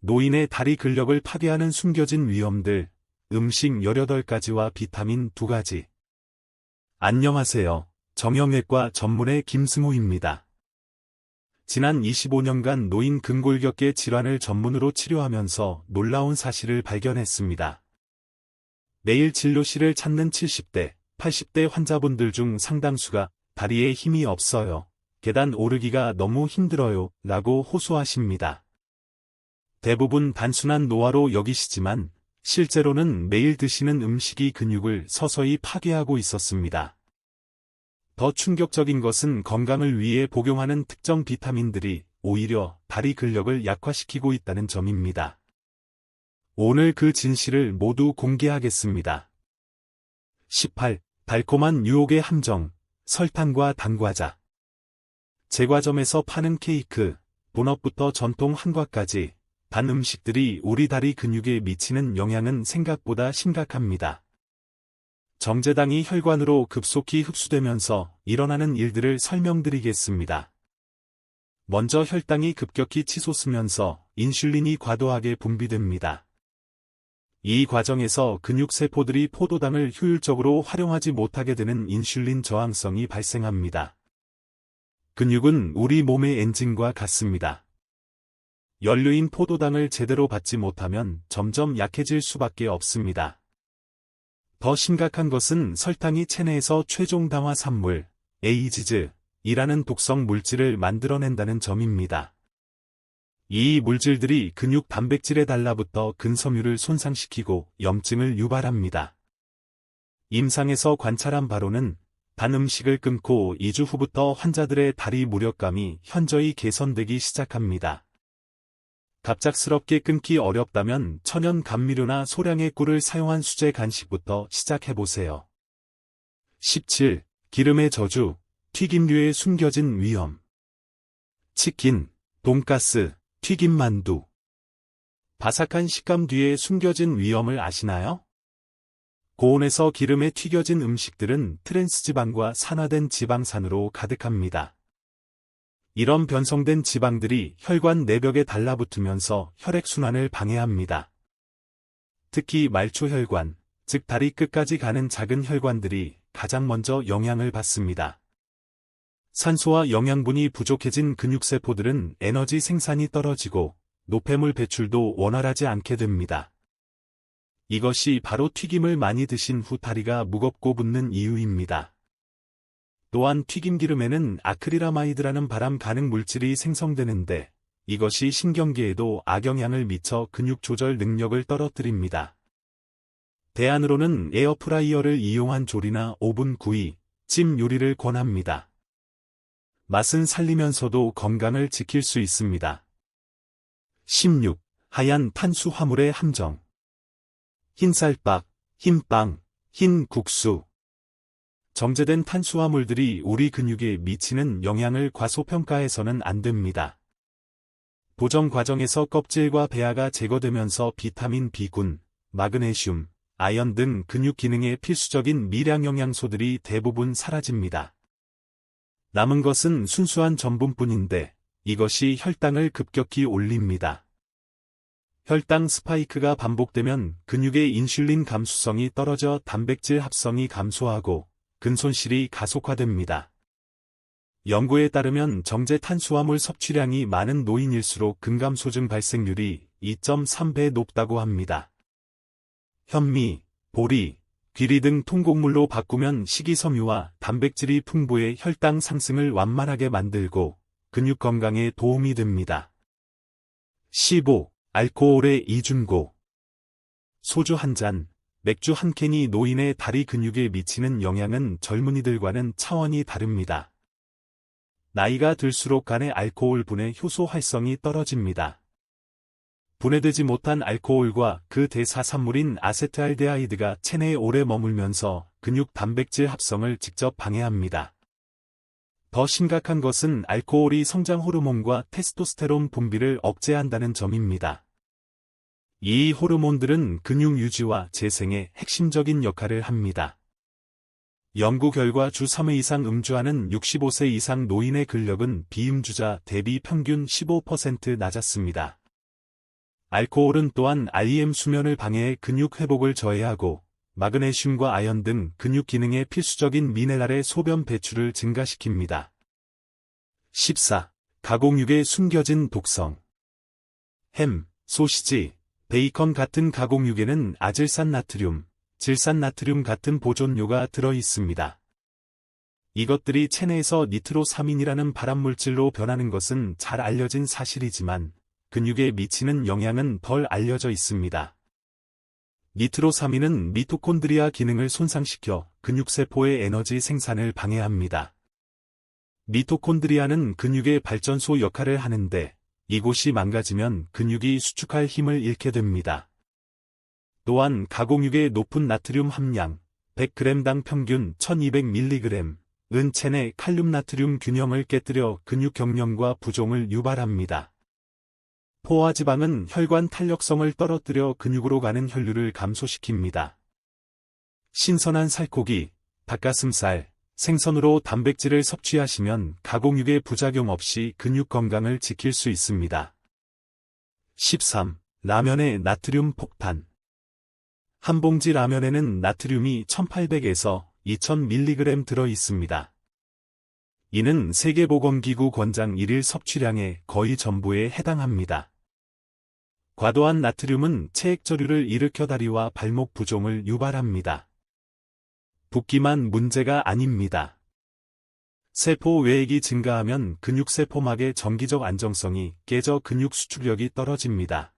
노인의 다리 근력을 파괴하는 숨겨진 위험들, 음식 18가지와 비타민 2가지. 안녕하세요. 정형외과 전문의 김승우입니다. 지난 25년간 노인 근골격계 질환을 전문으로 치료하면서 놀라운 사실을 발견했습니다. 매일 진료실을 찾는 70대, 80대 환자분들 중 상당수가 다리에 힘이 없어요. 계단 오르기가 너무 힘들어요. 라고 호소하십니다. 대부분 단순한 노화로 여기시지만 실제로는 매일 드시는 음식이 근육을 서서히 파괴하고 있었습니다. 더 충격적인 것은 건강을 위해 복용하는 특정 비타민들이 오히려 다리 근력을 약화시키고 있다는 점입니다. 오늘 그 진실을 모두 공개하겠습니다. 18. 달콤한 유혹의 함정, 설탕과 단과자. 제과점에서 파는 케이크, 도넛부터 전통 한과까지 단 음식들이 우리 다리 근육에 미치는 영향은 생각보다 심각합니다. 정제당이 혈관으로 급속히 흡수되면서 일어나는 일들을 설명드리겠습니다. 먼저 혈당이 급격히 치솟으면서 인슐린이 과도하게 분비됩니다. 이 과정에서 근육세포들이 포도당을 효율적으로 활용하지 못하게 되는 인슐린 저항성이 발생합니다. 근육은 우리 몸의 엔진과 같습니다. 연료인 포도당을 제대로 받지 못하면 점점 약해질 수밖에 없습니다. 더 심각한 것은 설탕이 체내에서 최종 당화 산물, 에이지즈이라는 독성 물질을 만들어낸다는 점입니다. 이 물질들이 근육 단백질에 달라붙어 근섬유를 손상시키고 염증을 유발합니다. 임상에서 관찰한 바로는 단 음식을 끊고 2주 후부터 환자들의 다리 무력감이 현저히 개선되기 시작합니다. 갑작스럽게 끊기 어렵다면 천연 감미료나 소량의 꿀을 사용한 수제 간식부터 시작해보세요. 17. 기름의 저주, 튀김류의 숨겨진 위험. 치킨, 돈가스, 튀김만두. 바삭한 식감 뒤에 숨겨진 위험을 아시나요? 고온에서 기름에 튀겨진 음식들은 트랜스지방과 산화된 지방산으로 가득합니다. 이런 변성된 지방들이 혈관 내벽에 달라붙으면서 혈액순환을 방해합니다. 특히 말초혈관, 즉 다리 끝까지 가는 작은 혈관들이 가장 먼저 영향을 받습니다. 산소와 영양분이 부족해진 근육세포들은 에너지 생산이 떨어지고 노폐물 배출도 원활하지 않게 됩니다. 이것이 바로 튀김을 많이 드신 후 다리가 무겁고 붓는 이유입니다. 또한 튀김기름에는 아크릴아마이드라는 발암 가능 물질이 생성되는데 이것이 신경계에도 악영향을 미쳐 근육 조절 능력을 떨어뜨립니다. 대안으로는 에어프라이어를 이용한 조리나 오븐 구이, 찜 요리를 권합니다. 맛은 살리면서도 건강을 지킬 수 있습니다. 16. 하얀 탄수화물의 함정. 흰쌀밥, 흰빵, 흰 국수. 정제된 탄수화물들이 우리 근육에 미치는 영향을 과소평가해서는 안 됩니다. 보정 과정에서 껍질과 배아가 제거되면서 비타민 B군, 마그네슘, 아연 등 근육 기능에 필수적인 미량 영양소들이 대부분 사라집니다. 남은 것은 순수한 전분뿐인데 이것이 혈당을 급격히 올립니다. 혈당 스파이크가 반복되면 근육의 인슐린 감수성이 떨어져 단백질 합성이 감소하고 근손실이 가속화됩니다. 연구에 따르면 정제 탄수화물 섭취량이 많은 노인일수록 근감소증 발생률이 2.3배 높다고 합니다. 현미, 보리, 귀리 등 통곡물로 바꾸면 식이섬유와 단백질이 풍부해 혈당 상승을 완만하게 만들고 근육 건강에 도움이 됩니다. 15. 알코올의 이중고. 소주 한 잔, 맥주 한 캔이 노인의 다리 근육에 미치는 영향은 젊은이들과는 차원이 다릅니다. 나이가 들수록 간의 알코올 분해 효소 활성이 떨어집니다. 분해되지 못한 알코올과 그 대사산물인 아세트알데하이드가 체내에 오래 머물면서 근육 단백질 합성을 직접 방해합니다. 더 심각한 것은 알코올이 성장 호르몬과 테스토스테론 분비를 억제한다는 점입니다. 이 호르몬들은 근육 유지와 재생에 핵심적인 역할을 합니다. 연구 결과 주 3회 이상 음주하는 65세 이상 노인의 근력은 비음주자 대비 평균 15% 낮았습니다. 알코올은 또한 REM 수면을 방해해 근육 회복을 저해하고 마그네슘과 아연 등 근육 기능에 필수적인 미네랄의 소변 배출을 증가시킵니다. 14. 가공육의 숨겨진 독성. 햄, 소시지, 베이컨 같은 가공육에는 아질산나트륨, 질산나트륨 같은 보존료가 들어 있습니다. 이것들이 체내에서 니트로사민이라는 발암물질로 변하는 것은 잘 알려진 사실이지만 근육에 미치는 영향은 덜 알려져 있습니다. 니트로사민은 미토콘드리아 기능을 손상시켜 근육세포의 에너지 생산을 방해합니다. 미토콘드리아는 근육의 발전소 역할을 하는데 이곳이 망가지면 근육이 수축할 힘을 잃게 됩니다. 또한 가공육의 높은 나트륨 함량, 100g당 평균 1200mg, 은 체내 칼륨나트륨 균형을 깨뜨려 근육 경련과 부종을 유발합니다. 포화지방은 혈관 탄력성을 떨어뜨려 근육으로 가는 혈류를 감소시킵니다. 신선한 살코기, 닭가슴살, 생선으로 단백질을 섭취하시면 가공육의 부작용 없이 근육 건강을 지킬 수 있습니다. 13. 라면의 나트륨 폭탄. 한 봉지 라면에는 나트륨이 1800에서 2000mg 들어 있습니다. 이는 세계보건기구 권장 1일 섭취량의 거의 전부에 해당합니다. 과도한 나트륨은 체액저류를 일으켜 다리와 발목 부종을 유발합니다. 붓기만 문제가 아닙니다. 세포 외액이 증가하면 근육세포막의 정기적 안정성이 깨져 근육 수축력이 떨어집니다.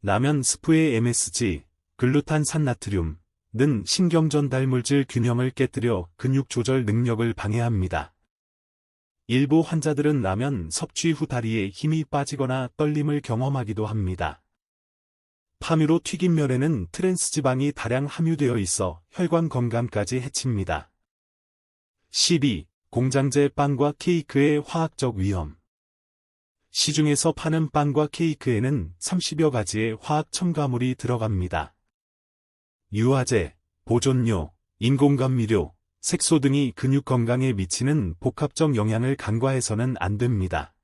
라면 스프의 MSG, 글루탄산나트륨, 는 신경전달물질 균형을 깨뜨려 근육 조절 능력을 방해합니다. 일부 환자들은 라면 섭취 후 다리에 힘이 빠지거나 떨림을 경험하기도 합니다. 파뮤로 튀긴 면에는 트랜스지방이 다량 함유되어 있어 혈관 건강까지 해칩니다. 12. 공장제 빵과 케이크의 화학적 위험. 시중에서 파는 빵과 케이크에는 30여 가지의 화학 첨가물이 들어갑니다. 유화제, 보존료, 인공감미료, 색소 등이 근육 건강에 미치는 복합적 영향을 간과해서는 안 됩니다.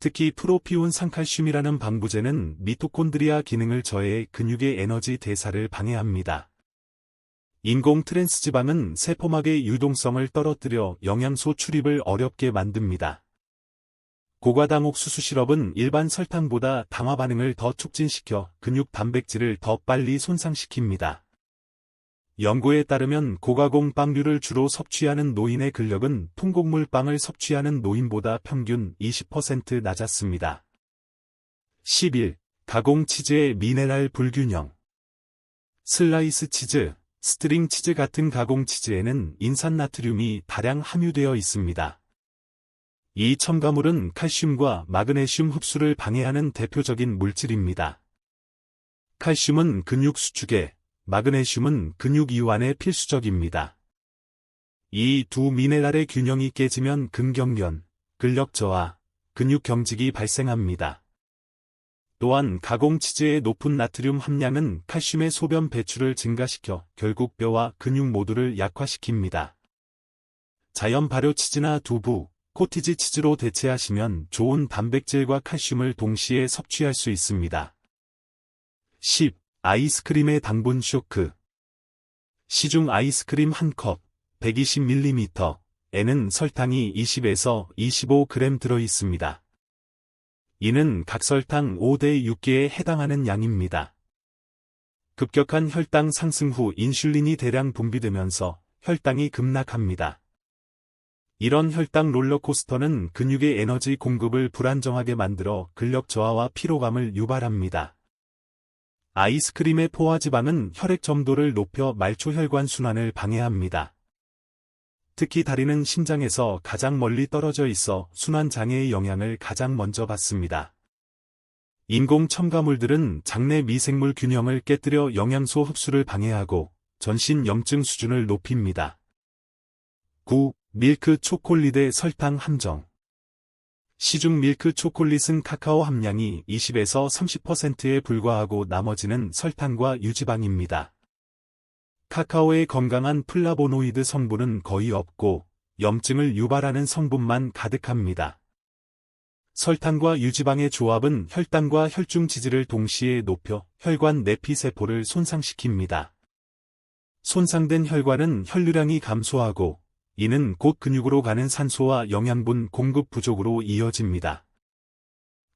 특히 프로피온 상칼슘이라는 방부제는 미토콘드리아 기능을 저해해 근육의 에너지 대사를 방해합니다. 인공 트랜스지방은 세포막의 유동성을 떨어뜨려 영양소 출입을 어렵게 만듭니다. 고과당 옥수수 시럽은 일반 설탕보다 당화 반응을 더 촉진시켜 근육 단백질을 더 빨리 손상시킵니다. 연구에 따르면 고가공 빵류를 주로 섭취하는 노인의 근력은 통곡물 빵을 섭취하는 노인보다 평균 20% 낮았습니다. 11. 가공 치즈의 미네랄 불균형. 슬라이스 치즈, 스트링 치즈 같은 가공 치즈에는 인산나트륨이 다량 함유되어 있습니다. 이 첨가물은 칼슘과 마그네슘 흡수를 방해하는 대표적인 물질입니다. 칼슘은 근육 수축에, 마그네슘은 근육 이완에 필수적입니다. 이 두 미네랄의 균형이 깨지면 근경련, 근력 저하, 근육 경직이 발생합니다. 또한 가공 치즈의 높은 나트륨 함량은 칼슘의 소변 배출을 증가시켜 결국 뼈와 근육 모두를 약화시킵니다. 자연 발효 치즈나 두부, 코티지 치즈로 대체하시면 좋은 단백질과 칼슘을 동시에 섭취할 수 있습니다. 10. 아이스크림의 당분 쇼크. 시중 아이스크림 한 컵, 120ml에는 설탕이 20에서 25g 들어 있습니다. 이는 각설탕 5대 6개에 해당하는 양입니다. 급격한 혈당 상승 후 인슐린이 대량 분비되면서 혈당이 급락합니다. 이런 혈당 롤러코스터는 근육의 에너지 공급을 불안정하게 만들어 근력 저하와 피로감을 유발합니다. 아이스크림의 포화지방은 혈액 점도를 높여 말초혈관 순환을 방해합니다. 특히 다리는 심장에서 가장 멀리 떨어져 있어 순환장애의 영향을 가장 먼저 받습니다. 인공 첨가물들은 장내 미생물 균형을 깨뜨려 영양소 흡수를 방해하고 전신 염증 수준을 높입니다. 9. 밀크 초콜릿의 설탕 함정. 시중 밀크 초콜릿은 카카오 함량이 20에서 30%에 불과하고 나머지는 설탕과 유지방입니다. 카카오의 건강한 플라보노이드 성분은 거의 없고 염증을 유발하는 성분만 가득합니다. 설탕과 유지방의 조합은 혈당과 혈중 지질을 동시에 높여 혈관 내피세포를 손상시킵니다. 손상된 혈관은 혈류량이 감소하고 이는 곧 근육으로 가는 산소와 영양분 공급 부족으로 이어집니다.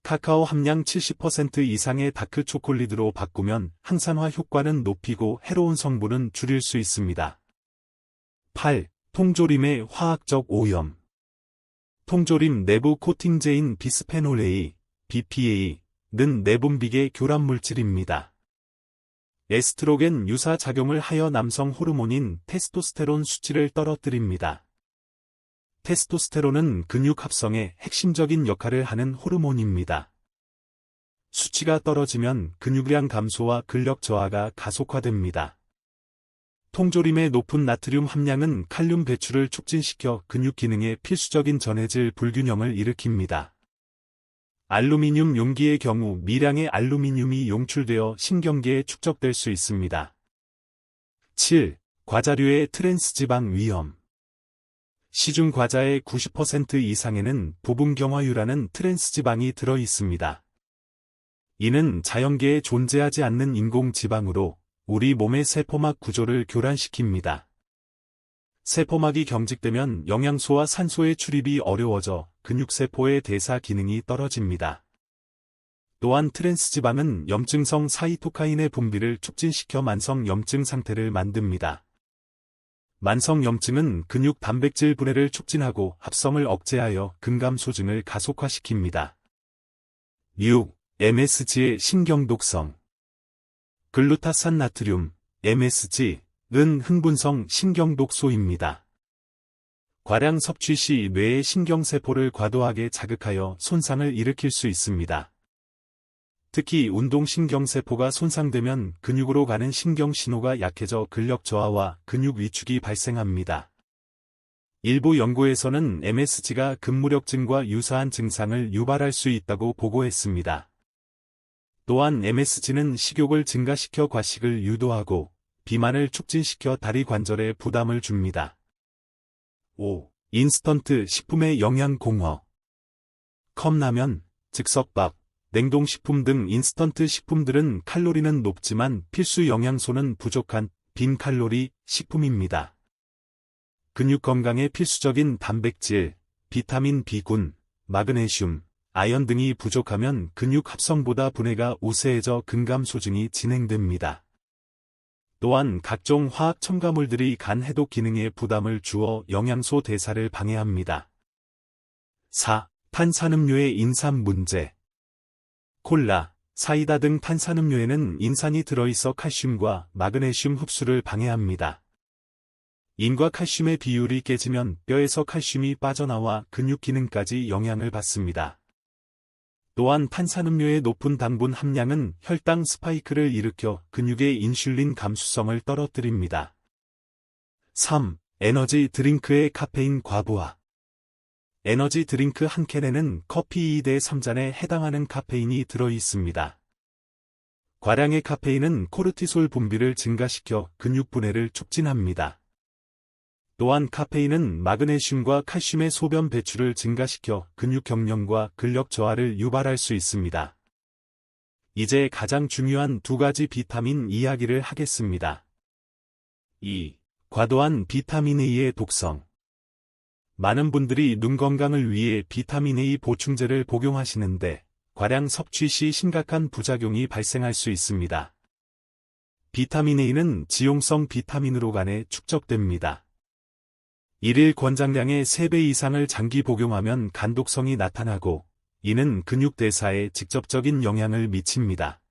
카카오 함량 70% 이상의 다크 초콜릿으로 바꾸면 항산화 효과는 높이고 해로운 성분은 줄일 수 있습니다. 8. 통조림의 화학적 오염. 통조림 내부 코팅제인 비스페놀 A, BPA는 내분비계 교란 물질입니다. 에스트로겐 유사 작용을 하여 남성 호르몬인 테스토스테론 수치를 떨어뜨립니다. 테스토스테론은 근육 합성에 핵심적인 역할을 하는 호르몬입니다. 수치가 떨어지면 근육량 감소와 근력 저하가 가속화됩니다. 통조림의 높은 나트륨 함량은 칼륨 배출을 촉진시켜 근육 기능에 필수적인 전해질 불균형을 일으킵니다. 알루미늄 용기의 경우 미량의 알루미늄이 용출되어 신경계에 축적될 수 있습니다. 7. 과자류의 트랜스지방 위험. 시중 과자의 90% 이상에는 부분경화유라는 트랜스지방이 들어 있습니다. 이는 자연계에 존재하지 않는 인공지방으로 우리 몸의 세포막 구조를 교란시킵니다. 세포막이 경직되면 영양소와 산소의 출입이 어려워져 근육세포의 대사 기능이 떨어집니다. 또한 트랜스지방은 염증성 사이토카인의 분비를 촉진시켜 만성 염증 상태를 만듭니다. 만성 염증은 근육 단백질 분해를 촉진하고 합성을 억제하여 근감소증을 가속화시킵니다. 6. MSG의 신경독성. 글루타산 나트륨, MSG는 흥분성 신경독소입니다. 과량 섭취 시 뇌의 신경세포를 과도하게 자극하여 손상을 일으킬 수 있습니다. 특히 운동신경세포가 손상되면 근육으로 가는 신경신호가 약해져 근력 저하와 근육 위축이 발생합니다. 일부 연구에서는 MSG가 근무력증과 유사한 증상을 유발할 수 있다고 보고했습니다. 또한 MSG는 식욕을 증가시켜 과식을 유도하고 비만을 촉진시켜 다리 관절에 부담을 줍니다. 5. 인스턴트 식품의 영양 공허. 컵라면, 즉석밥, 냉동식품 등 인스턴트 식품들은 칼로리는 높지만 필수 영양소는 부족한 빈칼로리 식품입니다. 근육 건강에 필수적인 단백질, 비타민 B군, 마그네슘, 아연 등이 부족하면 근육 합성보다 분해가 우세해져 근감소증이 진행됩니다. 또한 각종 화학 첨가물들이 간 해독 기능에 부담을 주어 영양소 대사를 방해합니다. 4. 탄산음료의 인산 문제. 콜라, 사이다 등 탄산음료에는 인산이 들어있어 칼슘과 마그네슘 흡수를 방해합니다. 인과 칼슘의 비율이 깨지면 뼈에서 칼슘이 빠져나와 근육 기능까지 영향을 받습니다. 또한 탄산음료의 높은 당분 함량은 혈당 스파이크를 일으켜 근육의 인슐린 감수성을 떨어뜨립니다. 3. 에너지 드링크의 카페인 과부하. 에너지 드링크 한 캔에는 커피 2대 3잔에 해당하는 카페인이 들어 있습니다. 과량의 카페인은 코르티솔 분비를 증가시켜 근육 분해를 촉진합니다. 또한 카페인은 마그네슘과 칼슘의 소변 배출을 증가시켜 근육 경련과 근력 저하를 유발할 수 있습니다. 이제 가장 중요한 두 가지 비타민 이야기를 하겠습니다. 2. 과도한 비타민 A의 독성. 많은 분들이 눈 건강을 위해 비타민 A 보충제를 복용하시는데 과량 섭취 시 심각한 부작용이 발생할 수 있습니다. 비타민 A는 지용성 비타민으로 간에 축적됩니다. 일일 권장량의 3배 이상을 장기 복용하면 간독성이 나타나고 이는 근육 대사에 직접적인 영향을 미칩니다.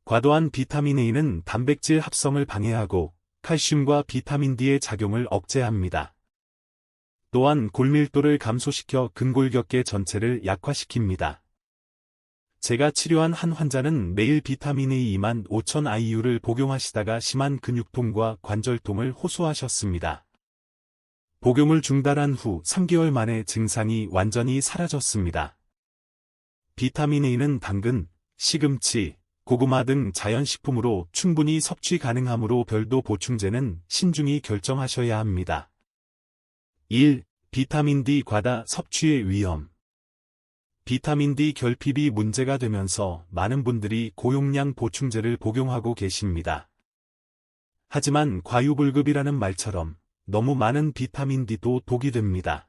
과도한 비타민 A는 단백질 합성을 방해하고 칼슘과 비타민 D의 작용을 억제합니다. 또한 골밀도를 감소시켜 근골격계 전체를 약화시킵니다. 제가 치료한 한 환자는 매일 비타민 A 25,000 IU를 복용하시다가 심한 근육통과 관절통을 호소하셨습니다. 복용을 중단한 후 3개월 만에 증상이 완전히 사라졌습니다. 비타민 A는 당근, 시금치, 고구마 등 자연식품으로 충분히 섭취 가능하므로 별도 보충제는 신중히 결정하셔야 합니다. 1. 비타민 D 과다 섭취의 위험. 비타민 D 결핍이 문제가 되면서 많은 분들이 고용량 보충제를 복용하고 계십니다. 하지만 과유불급이라는 말처럼 너무 많은 비타민 D도 독이 됩니다.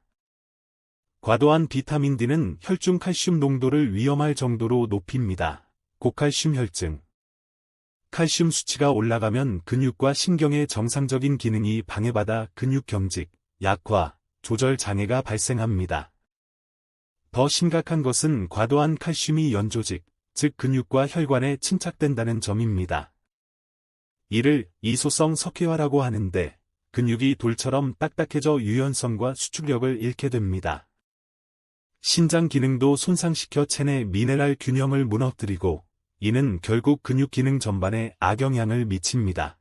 과도한 비타민 D는 혈중 칼슘 농도를 위험할 정도로 높입니다. 고칼슘 혈증. 칼슘 수치가 올라가면 근육과 신경의 정상적인 기능이 방해받아 근육 경직, 약화, 조절 장애가 발생합니다. 더 심각한 것은 과도한 칼슘이 연조직, 즉 근육과 혈관에 침착된다는 점입니다. 이를 이소성 석회화라고 하는데 근육이 돌처럼 딱딱해져 유연성과 수축력을 잃게 됩니다. 신장 기능도 손상시켜 체내 미네랄 균형을 무너뜨리고 이는 결국 근육 기능 전반에 악영향을 미칩니다.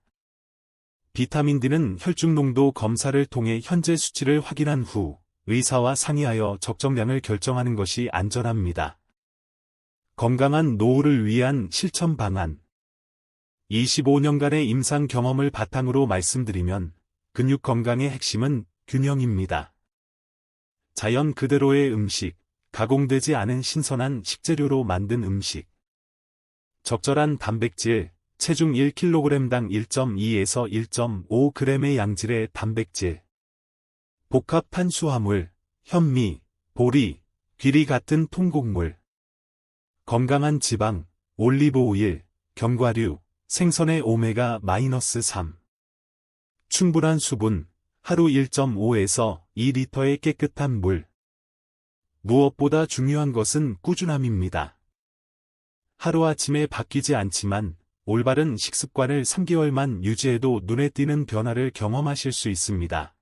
비타민 D는 혈중 농도 검사를 통해 현재 수치를 확인한 후 의사와 상의하여 적정량을 결정하는 것이 안전합니다. 건강한 노후를 위한 실천 방안. 25년간의 임상 경험을 바탕으로 말씀드리면 근육 건강의 핵심은 균형입니다. 자연 그대로의 음식, 가공되지 않은 신선한 식재료로 만든 음식. 적절한 단백질, 체중 1kg당 1.2에서 1.5g의 양질의 단백질. 복합 탄수화물, 현미, 보리, 귀리 같은 통곡물. 건강한 지방, 올리브 오일, 견과류, 생선의 오메가-3. 충분한 수분, 하루 1.5에서 2리터의 깨끗한 물. 무엇보다 중요한 것은 꾸준함입니다. 하루아침에 바뀌지 않지만 올바른 식습관을 3개월만 유지해도 눈에 띄는 변화를 경험하실 수 있습니다.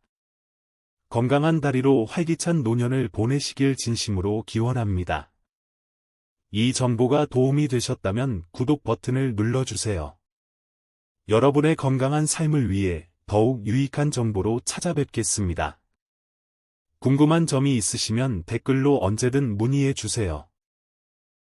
건강한 다리로 활기찬 노년을 보내시길 진심으로 기원합니다. 이 정보가 도움이 되셨다면 구독 버튼을 눌러주세요. 여러분의 건강한 삶을 위해 더욱 유익한 정보로 찾아뵙겠습니다. 궁금한 점이 있으시면 댓글로 언제든 문의해 주세요.